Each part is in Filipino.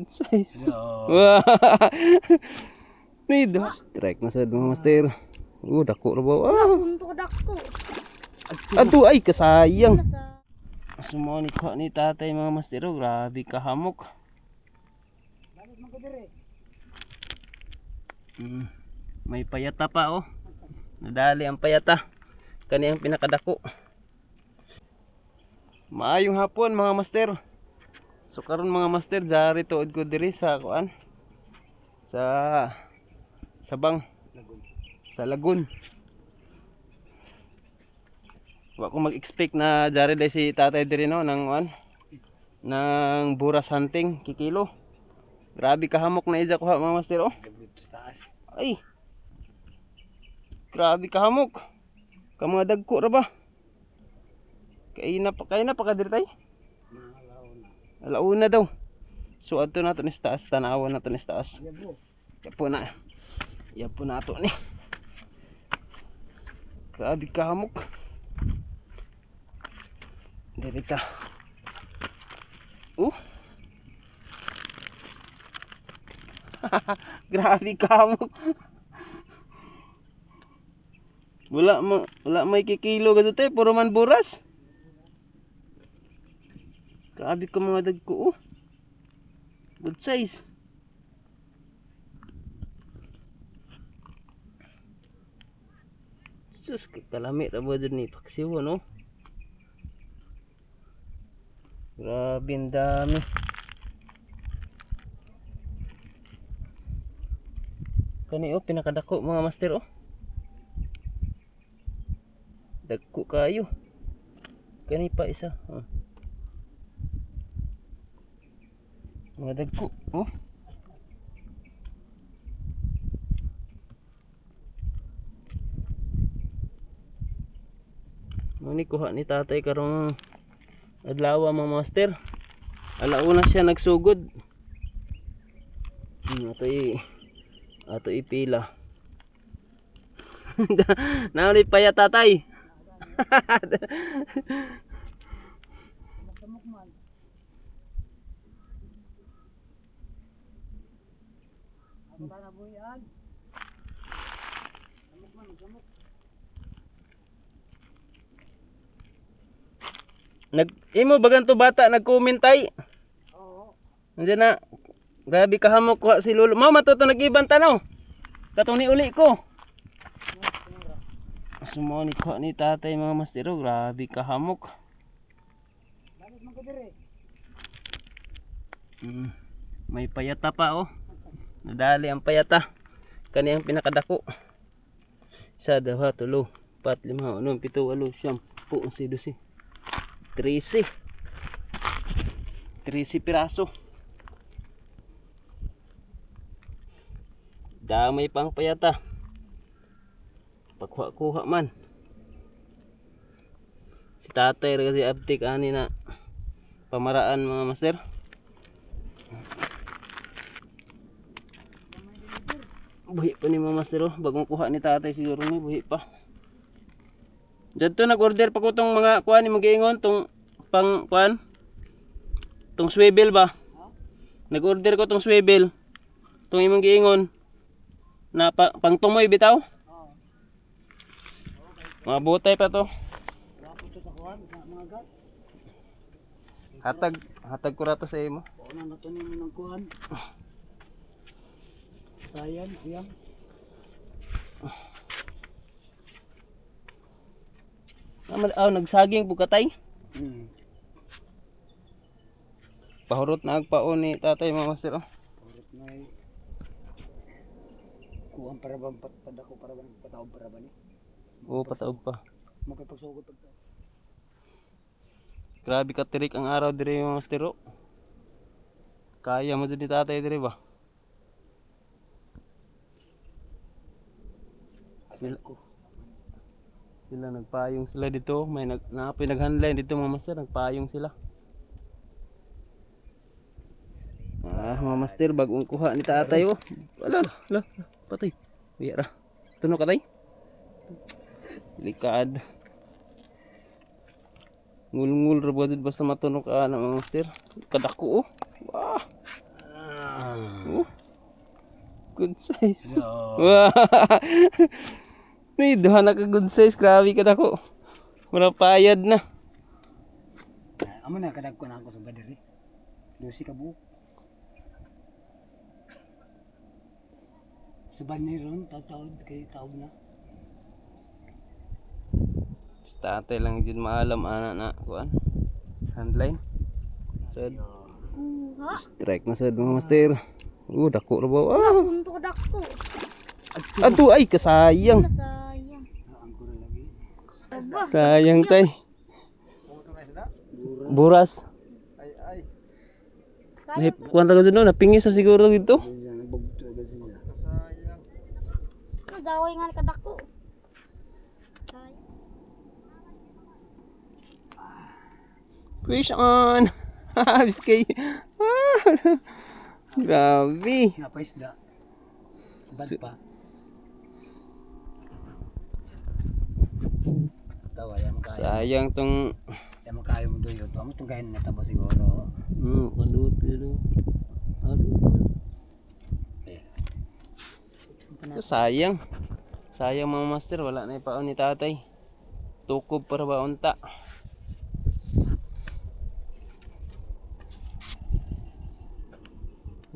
Good size. No. Wah. Need strike na sad mga master. Dako ra ba? Untuk dako. Ato ay kasayang. Nasa Sumo ni ko ni tatay mga master. Grabe ka hamok. May payata pa oh. Nadali ang payata. Kani ang pinakadako. Maayong hapon mga master. So karon mga master, jari tuod ko diri sa kuan. Sa Sabang. Sa Lagun. Wa ko mag-expect na jari dai si tatay diri no nang kuan. Nang buras hunting kikilo. Grabe ka hamok na ija ko mga master oh. Ay. Grabe ka hamok. Ka mga dagko ra ba? Kay na pa ka diri tay? Alauna daw. So adto na to ni taas, tanawon na to ni taas. Yapo na. Yapo na to ni. Grabe ka hamok. Diri ta. Grabe ka hamok. Wala may kikilo ka tay, puro man buras. Grabe ka mga dagko oh. Good size. Sus, kalami ra ba dyan ni paksiw no? Grabe ang dami. Kani oh, pinakadako mga master oh. Dagko kayo. Kani pa isa oh. Mga dagko oh. Muni kuha ni tatay karong adlaw mga master. Alauna siya nagsugod. Ato ipila. Nauli pa ya tatay. Imo bagan to bata nagkomentay. Oo. Nandiyan na. Grabe ka hamok ko si Lolo. Mao matuto nag-iban tanaw. Katong ni uli ko. Sumo ni ko ni tatay mga mastero. Grabe ka hamok. May payata pa oh. Nadali ang payata. Kani ang pinakadako. Isa, dalawa, tulo, 4, 5, 6, 7, 8, 9, 10, 11, 12, 13 piraso. Damay pang payata. Pagkuha-kuha man. Si tatay kasi abtik ani na pamaraan mga master. Buhi pa ni mga master oh. Bagong kuha ni tatay siguro ni buhi pa. Dito nag-order pa ko tong mga kuan ni magiingon tong pang kuan. Tong swivel ba? Nag-order ko tong swivel. Tong imong giingon na pang tumoy bitaw. Mga butay pa to. Hatag ko ra to sa imo. Oo na natunin mo ng kuhan. Sayang, kuyang. Nagsaging bukatay. Pahurot na agpaon ni tatay mga master oh. Pahurot na kuhan para ba padako para ba pataob para ba ni? Oo, pataob pa. Magpagsugod pag. Grabe ka tirik ang araw dire mga master oh. Kaya mo jud ni tatay dire ba? Sila nagpayong sila dito, may naghandle dito mga master, nagpayong sila. Mga master, bagong kuha ni tatay oh. Ala, patay. Biyara. Tuno ka tay? Likad. Ngul-ngul ra basta matuno ka na mga master. Kadako oh. Wah. Good size. No. Wow. Ni duha na ka good size, grabe ka dako. Wala payad na. Amo na kadag ko na ako sa badiri. Dosi ka buok. Subad ni ron, tawad kay tawag na. State lang dyan maalam ana na kuan. Handline. So, strike na sad mga master. Dako ra ba? Ah, Untuk dako. ato ay kasayang. Sayang. Ang ko lagi. Aba. Sayang tay. Buras. Ay, Sayang. kuan taga dun napingis sa siguro dito. Kasi nabugto kasi siya. Nadaway nga ka dako. Sayang. Fish on. Biskay. Grabe. Napaisda. Subad pa. Tawa yan makaya. Sayang tong Yan makaya mo doyo. Amo tong kain na tabo siguro. kadut pero. Aduh. So, sayang. Sayang mga master, wala na ipaon ni tatay. Tukob para ba unta.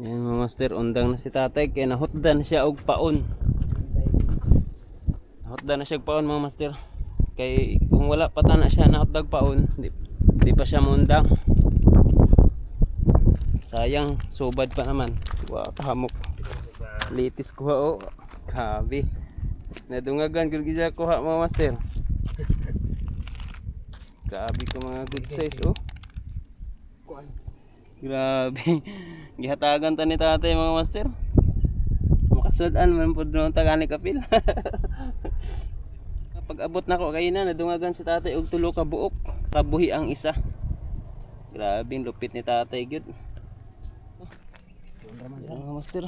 Yan mga master, undang na si tatay kaya nahutdan siya og paon. Nahutdan na siya og paon mga master. Kay kung wala pa na siya nahutdag paon, di pa siya mundang. Sayang, subad pa naman. Wow, kahamok. Litis kuha oh. Grabe. Nadungagan gud gid kuha mga master. Grabe ko mga good size oh. Kuan. Grabe. Gihatagan ta ni tatay mga master. Makasudan man pud no tagani kapil. Kapag abot nako kay na nadungagan si tatay og tulo ka buok. Kabuhi ang isa. Grabe ang lupit ni tatay gyud. Mga master.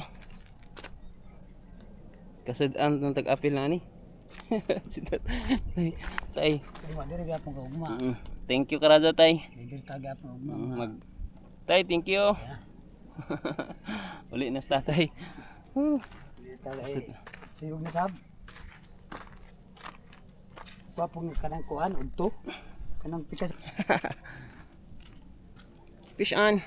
Kasudan ng tag-apil na ni. Tay. Pero dire gyapon ka ugma. Thank you karaza tay. Dire ta gyapon ugma. Tay, thank you. Uli na sa tatay. Siyog na sab. Wapong kanang kuan udto. Kanang pikas. Fish on.